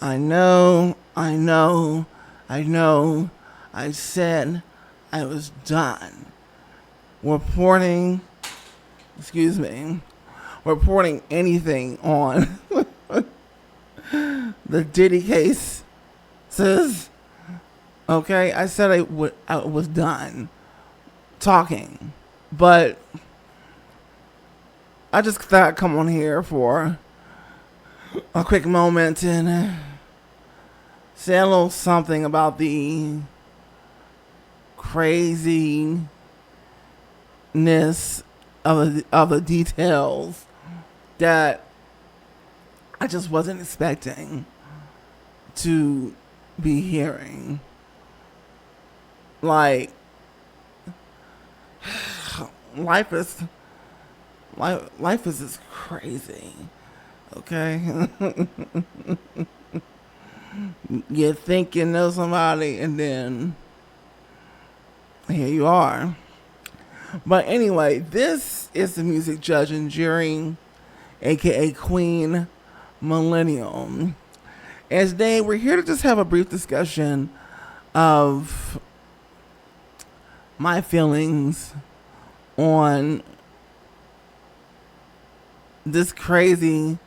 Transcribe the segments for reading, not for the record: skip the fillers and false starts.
I know. I said I was done reporting, reporting anything on the Diddy case, sis. Okay, I said I was done talking, but I just thought I'd come on here for a quick moment and say a little something about the craziness of the details that I just wasn't expecting to be hearing. Like, life is just crazy. Okay? You think you know somebody, and then here you are. But anyway, this is the music judge and jury, aka Queen Millennium. And today we're here to just have a brief discussion of my feelings on this crazy,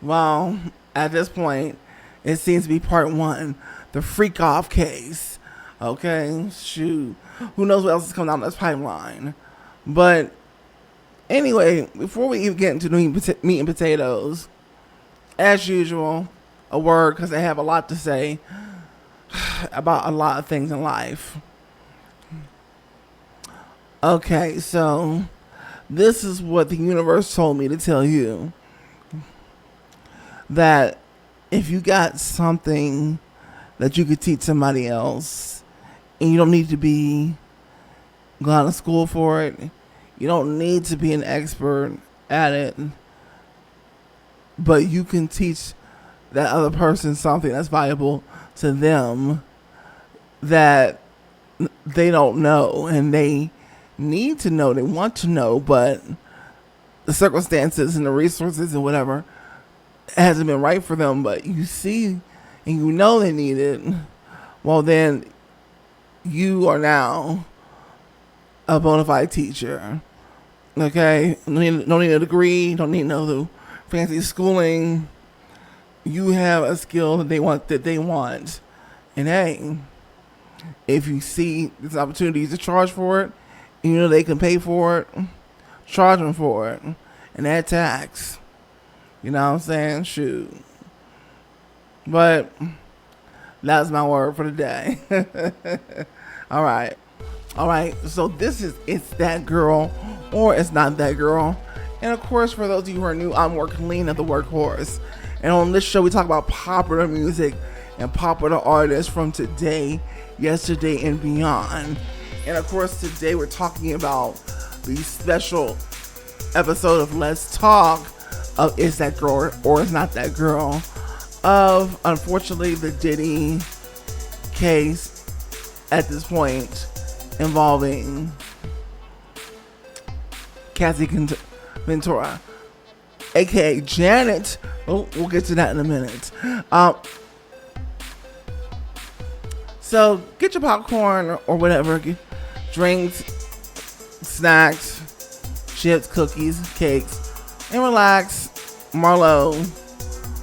well, at this point, it seems to be part one, the freak off case. Okay, shoot. Who knows what else is coming down this pipeline. But anyway, before we even get into the meat and potatoes, as usual, a word, because I have a lot to say about a lot of things in life. Okay, so this is what the universe told me to tell you. That if you got something that you could teach somebody else, and you don't need to be going to school for it, you don't need to be an expert at it, but you can teach that other person something that's valuable to them that they don't know, and they need to know, they want to know, but the circumstances and the resources and whatever hasn't been right for them, but you see and you know they need it, well then you are now a bona fide teacher. Okay? Don't need a degree, don't need no fancy schooling. You have a skill that they want. And hey, if you see this opportunity to charge for it, you know they can pay for it, charge them for it, and add tax. You know what I'm saying? Shoot. But that's my word for the day. All right. So this is It's That Girl or It's Not That Girl. And of course, for those of you who are new, I'm Workleen of the Workhorse. And on this show, we talk about popular music and popular artists from today, yesterday, and beyond. And of course, today we're talking about the special episode of Let's Talk of Is That Girl or Is Not That Girl, of, unfortunately, the Diddy case at this point involving CASSIE Ventura, aka Janet. Oh, we'll get to that in a minute. So get your popcorn or whatever, drinks, snacks, chips, cookies, cakes, and relax. Marlowe,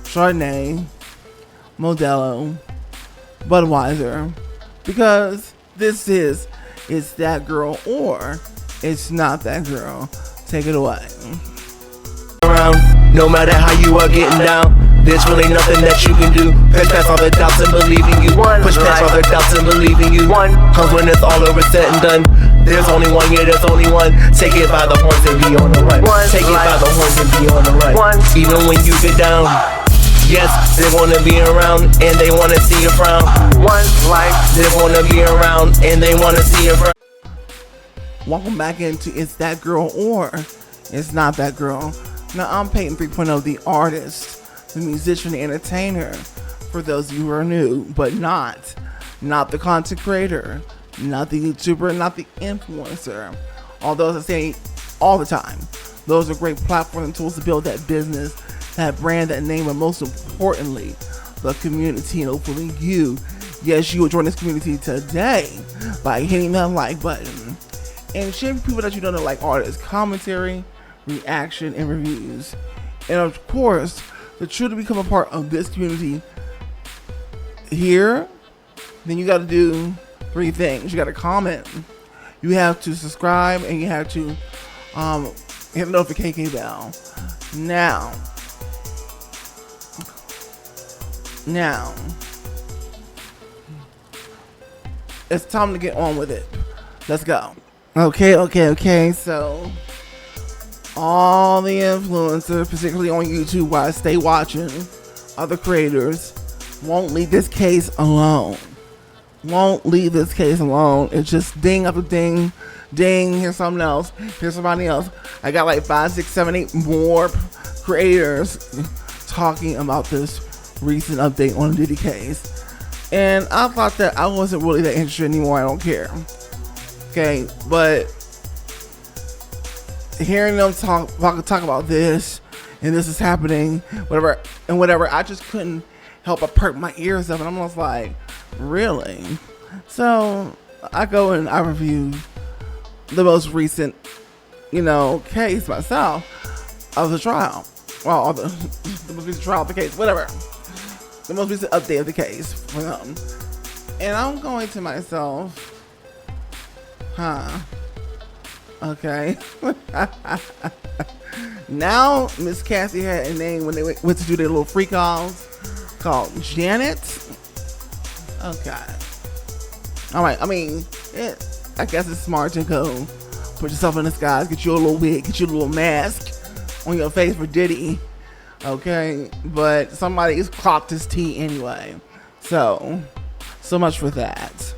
Chardonnay, Modelo, Budweiser, because this is It's That Girl or It's Not That Girl. Take it away. No matter how you are getting down, there's really nothing that you can do. Push past all the doubts and believe in you. Push past all the doubts and believe in you. Cause when it's all over, said and done, there's only one, yeah, there's only one. Take it by the horns and be on the run. Take it by the horns and be on the run. Even when you get down, yes, they wanna be around and they wanna see you frown. One life, they wanna be around and they wanna see you frown. Welcome back into It's That Girl or It's Not That Girl. Now, I'm Peyton 3.0, the artist, the musician, the entertainer, for those of you who are new, but not the content creator, not the YouTuber, not the influencer. Although, as I say all the time, those are great platforms and tools to build that business, that brand, that name, but most importantly, the community, and hopefully you will join this community today by hitting that like button and sharing people that you don't know like artists, commentary, reaction, and reviews. And of course, to truly become a part of this community here, then you got to do 3 things. You got to comment, you have to subscribe, and you have to hit the notification bell. Now, it's time to get on with it. Let's go. Okay. So, all the influencers, particularly on YouTube, while I stay watching, other creators won't leave this case alone. It's just ding after ding. Here's something else. Here's somebody else. I got like 5, 6, 7, 8 more creators talking about this recent update on the Diddy case. And I thought that I wasn't really that interested anymore. I don't care. Okay, but hearing them talk about this, and this is happening, whatever, I just couldn't help but perk my ears up, and I'm just like, really? So I go and I review the most recent, case myself of the trial. Well, the most recent trial of the case, whatever. The most recent update of the case for them. And I'm going to myself, okay. Now, Miss Cassie had a name when they went to do their little freak offs called Janet. Okay. All right. I mean, I guess it's smart to go put yourself in disguise, get you a little wig, get you a little mask on your face for Diddy. Okay. But somebody's clocked his tea anyway. So much for that.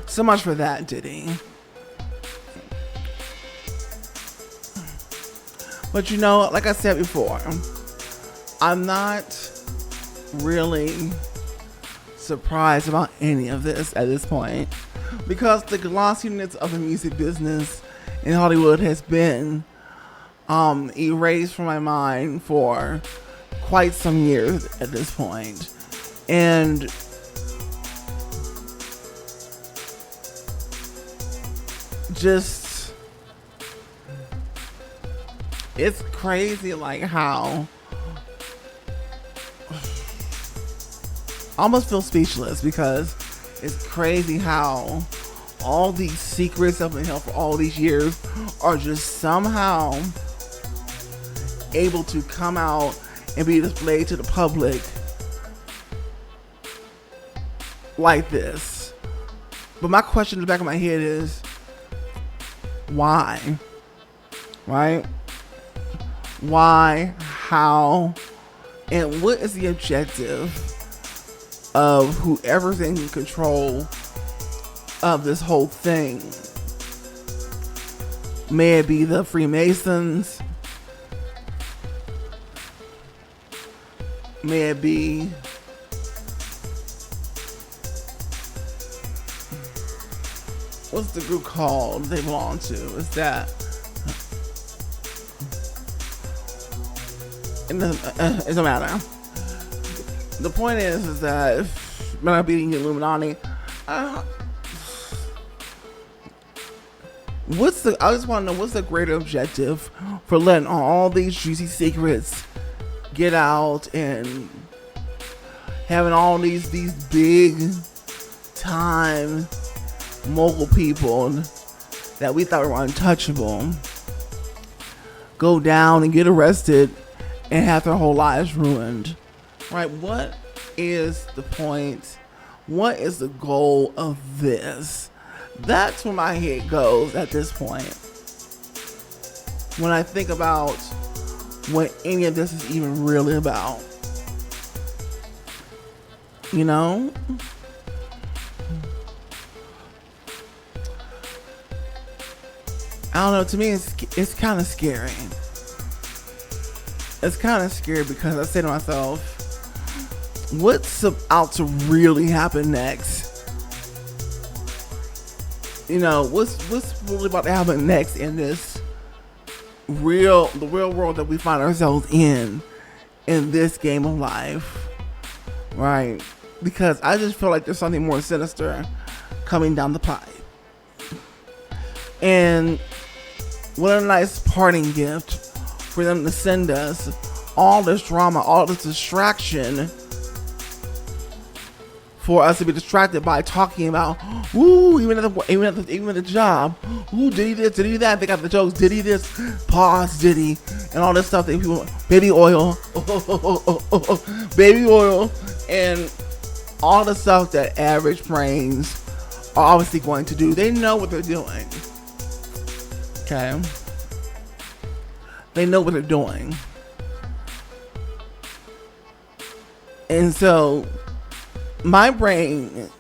So much for that, Diddy. But like I said before, I'm not really surprised about any of this at this point, because the glossiness of the music business in Hollywood has been erased from my mind for quite some years at this point. And just, it's crazy like how I almost feel speechless, because it's crazy how all these secrets that have been held for all these years are just somehow able to come out and be displayed to the public like this. But my question in the back of my head is, why? Right? Why? How? And what is the objective of whoever's in control of this whole thing? May it be the Freemasons? May it be what's the group called they belong to? Is that it doesn't matter. The point is that if we're not beating the Illuminati, I just want to know, what's the greater objective for letting all these juicy secrets get out and having all these big time mogul people that we thought were untouchable go down and get arrested and have their whole lives ruined? Right? What is the point? What is the goal of this? That's where my head goes at this point, when I think about what any of this is even really about. I don't know, to me it's kind of scary. It's kind of scary because I say to myself, what's about to really happen next? What's really about to happen next in this the real world that we find ourselves in this game of life, right? Because I just feel like there's something more sinister coming down the pipe. And what a nice parting gift for them to send us all this drama, all this distraction, for us to be distracted by talking about, ooh, even at the job, ooh, Diddy this, Diddy that. They got the jokes, Diddy this, pause, Diddy, and all this stuff that people, baby oil, baby oil, and all the stuff that average brains are obviously going to do. They know what they're doing. Okay, they know what they're doing, and so my brain,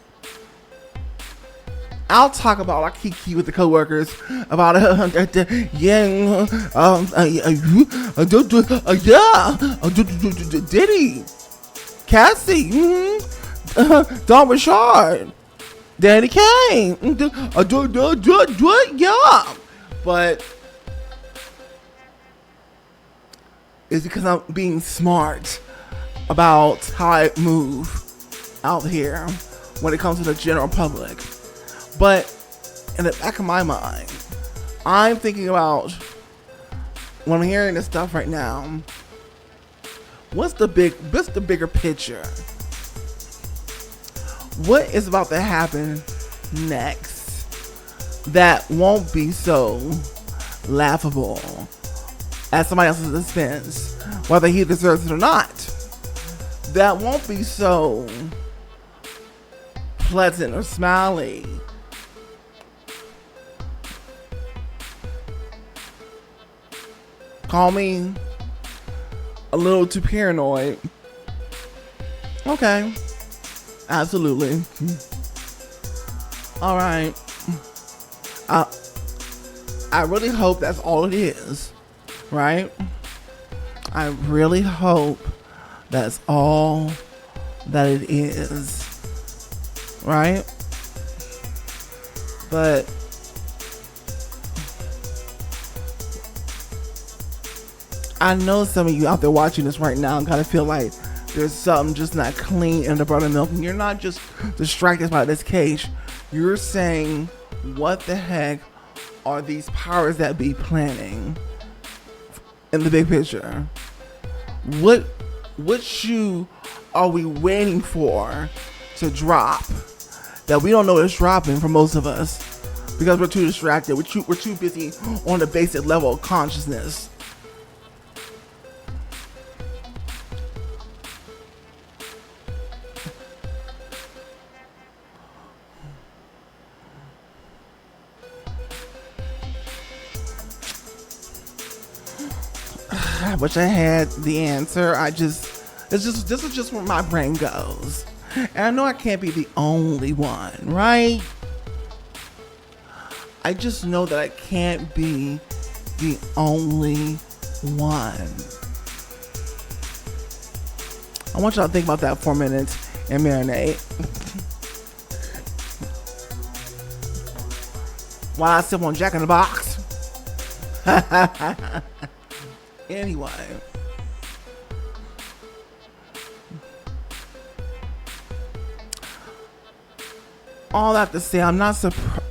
I'll talk about like Kiki with the coworkers about Diddy, CASSIE, Don Richard, Danny Kane, yeah. But it's because I'm being smart about how I move out here when it comes to the general public. But in the back of my mind, I'm thinking about, when I'm hearing this stuff right now, what's the bigger picture? What is about to happen next that won't be so laughable at somebody else's expense, whether he deserves it or not? That won't be so pleasant or smiley. Call me a little too paranoid. Okay. Absolutely. All right. I really hope that's all it is, right? I really hope that's all that it is, right? But I know some of you out there watching this right now kind of feel like there's something just not clean in the buttermilk, and you're not just distracted by this case. You're saying, what the heck are these powers that be planning in the big picture? What shoe are we waiting for to drop that we don't know is dropping for most of us because we're too distracted? We're too busy on the basic level of consciousness. I wish I had the answer. This is just where my brain goes. And I know I can't be the only one, right? I just know that I can't be the only one. I want y'all to think about that for a minute and marinate. While I sip on Jack in the Box. Anyway, all that to say, I'm not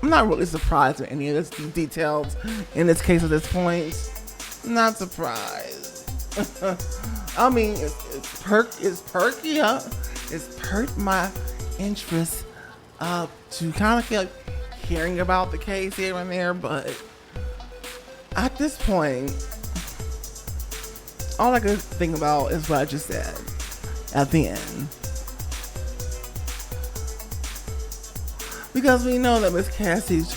really surprised with any of these details in this case at this point. Not surprised. I mean, it's perky, huh? It's perked my interest up to kind of feel like hearing about the case here and there, but at this point, all I could think about is what I just said at the end. Because we know that Miss Cassie's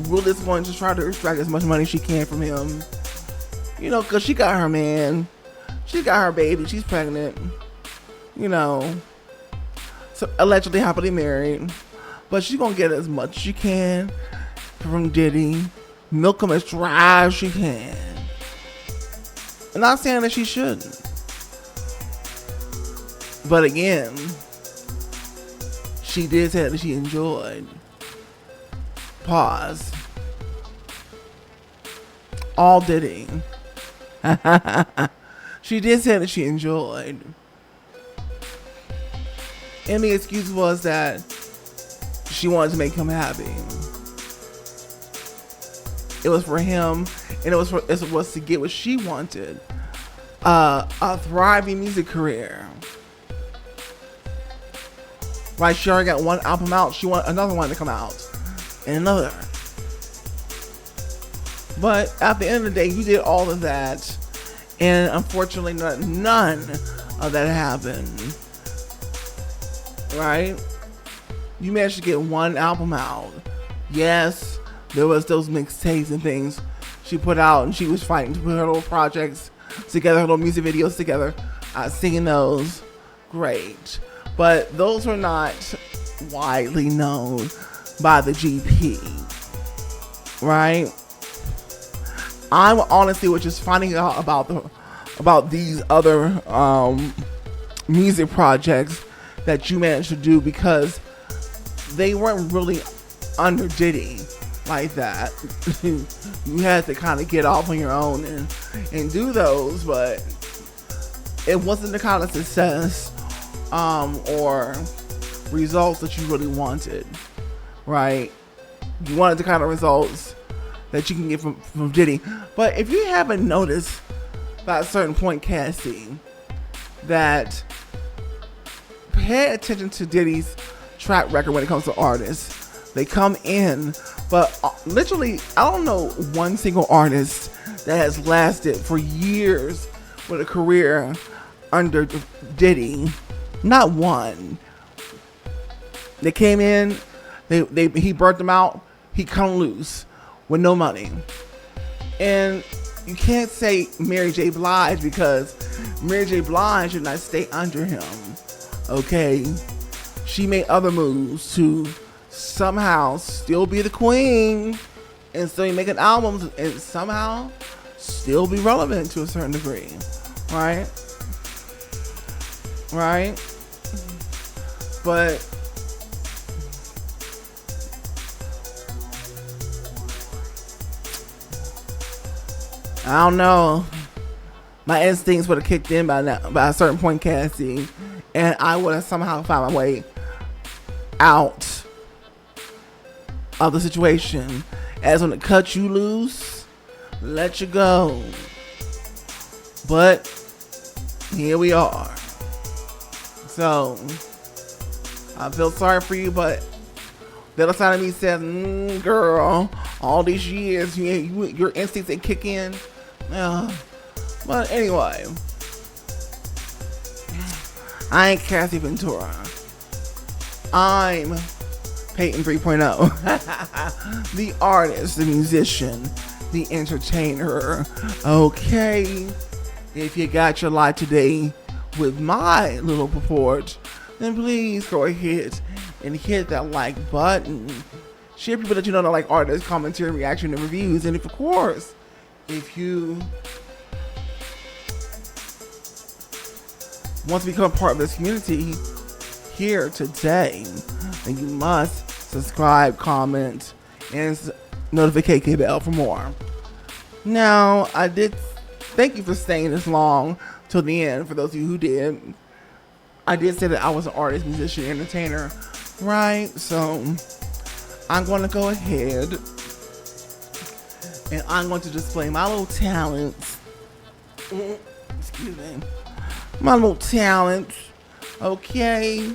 really is going to try to extract as much money as she can from him. You know, because she got her man. She got her baby. She's pregnant. You know. So allegedly happily married. But she's going to get as much as she can from Diddy. Milk him as dry as she can. I'm not saying that she shouldn't. But again, she did say that she enjoyed. Pause. all Diddy. She did say that she enjoyed. And the excuse was that she wanted to make him happy. It was for him, and it was to get what she wanted. A thriving music career. Right, she already got one album out. She wanted another one to come out. And another. But at the end of the day, you did all of that. And unfortunately, none of that happened. Right? You managed to get one album out. Yes, there was those mixtapes and things she put out, and she was fighting to put her little projects together, her little music videos together. Singing those, great. But those were not widely known by the GP. Right? I honestly was just finding out about these other music projects that you managed to do because they weren't really under Diddy like that. You had to kind of get off on your own and do those, but it wasn't the kind of success or results that you really wanted, right? You wanted the kind of results that you can get from Diddy. But if you haven't noticed by a certain point, Cassie, that pay attention to Diddy's track record when it comes to artists. They come in, but literally, I don't know one single artist that has lasted for years with a career under Diddy. Not one. They came in, he burnt them out, he come loose with no money. And you can't say Mary J. Blige because Mary J. Blige did not stay under him. Okay? She made other moves to somehow still be the queen and still be making albums and somehow still be relevant to a certain degree. Right? Right? But I don't know. My instincts would have kicked in by now, by a certain point, Cassie, and I would have somehow found my way out of the situation. As when it cut you loose, let you go. But here we are. So I feel sorry for you, but the other side of me says, girl, all these years, your instincts they kick in. But anyway, I ain't Cassie Ventura. I'm Peyton 3.0. The artist, the musician, the entertainer. Okay, if you got your life today with my little purport, then please go ahead and hit that like button. Share people that you know that like artists, commentary, reaction, and reviews. And of course, if you want to become a part of this community here today, then you must subscribe, comment, and notification bell for more. Now, I did thank you for staying this long till the end. For those of you who did, I did say that I was an artist, musician, entertainer, right? So I'm going to go ahead and I'm going to display my little talents. Excuse me. My little talents. Okay.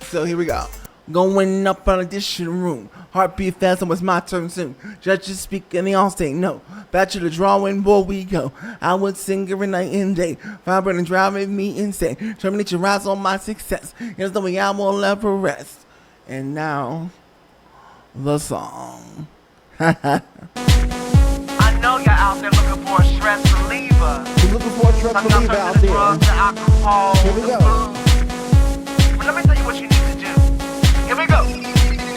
So here we go. Going up on audition room. Heartbeat fast, and it's my turn soon. Judges speak and they all say no. Back to the drawing board we go. I would sing every night and day. Vibrant and driving me insane. Terminate your rise on my success. Here's the way I will ever rest. And now, the song. I know you're out there looking for a stress reliever. You're looking for a stress reliever out there. Drugs, the alcohol, Here we the go. food. But let me tell you what you need to do. Here we go.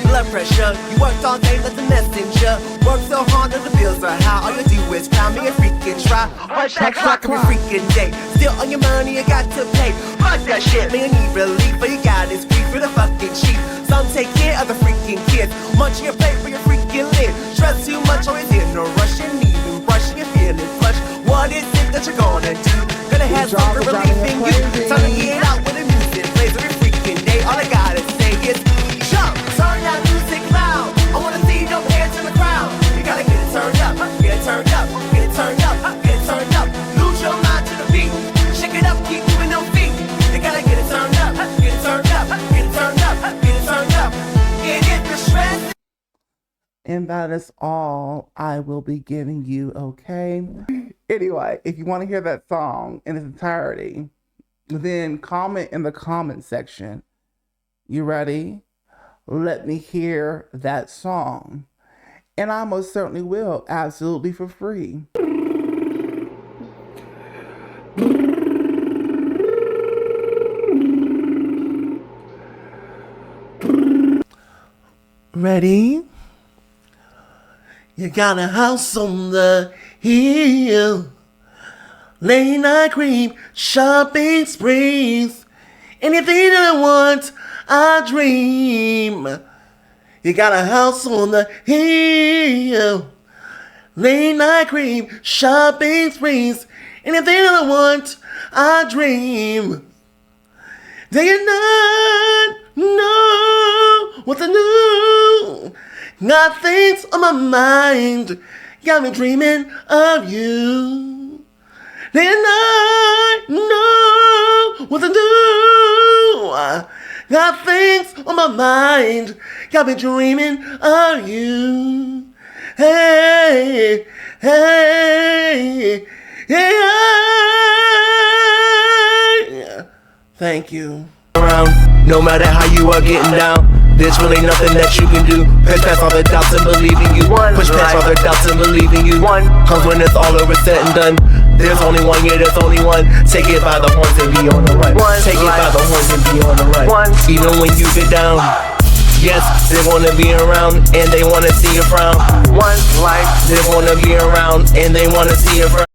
Blood pressure, you worked all day like a messenger. Work so hard that the bills are high. All you do is cry me a freaking try. Heart attack, shock every freaking day. Still on your money, you got to pay. Fuck that shit, man, you need relief, but you got this grief for the fucking cheap. Some take care of the freaking kids. Munching your plate for your freaking lid. Stress too much, always in a rush, and even brushing your feeling flush. What is it that you're gonna do? Gonna have something relieving you. Time to get out with the music plays every freaking day. All I gotta say is jump, turn that music loud. I wanna see your hands in the crowd. You gotta get it turned up, get it turned up, get it turned up, get it turned up. Lose your mind to the beat. Shake it up, keep moving them feet. You gotta get it turned up, get it turned up, get it turned up, get it turned up. Get the stress. And that is all I will be giving you, okay? Anyway, if you want to hear that song in its entirety, then comment in the comment section. You ready? Let me hear that song. And I most certainly will, absolutely for free. Ready? You got a house on the hill, late night creep, shopping sprees, anything that I want, I dream. You got a house on the hill, late night creep, shopping sprees, anything that I want, I dream. Day and night, know what to do. Got things on my mind, got me dreaming of you. Day and night, know what to do. Got things on my mind, got me dreaming of you. Hey, hey, yeah. Thank you. No matter how you are getting down, there's really nothing that you can do. Push past all the doubts and believe in you. Push past all the doubts and believe in you. Cause when it's all over, said and done, there's only one, yeah, there's only one. Take it by the horns and be on the run. Take it by the horns and be on the run. Even when you get down, yes, they wanna be around and they wanna see you frown. One life, they wanna be around and they wanna see you frown.